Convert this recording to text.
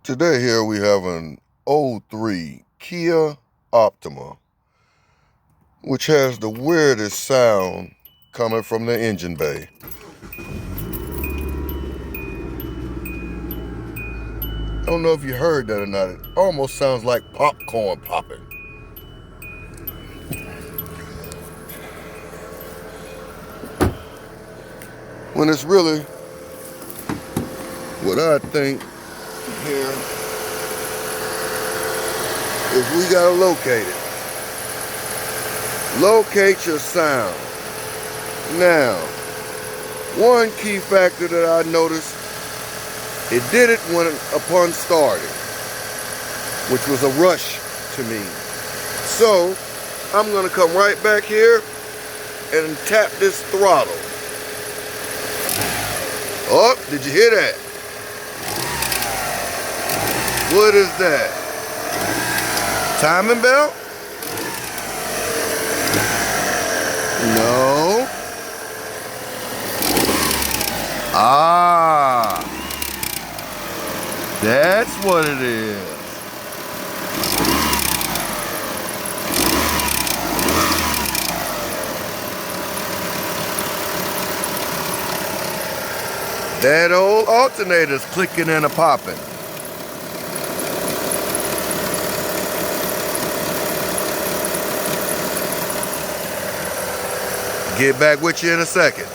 Today here we have an '03 Kia Optima, which has the weirdest sound coming from the engine bay. I don't know if you heard that or not. It almost sounds like popcorn popping. When it's really what I think here is we gotta locate it. Locate your sound. Now, one key factor that I noticed, it did it upon starting, which was a rush to me. So, I'm gonna come right back here and tap this throttle. Oh, did you hear that? What is that? Timing belt? No. Ah, that's what it is. That old alternator's clicking and a-popping. Get back with you in a second.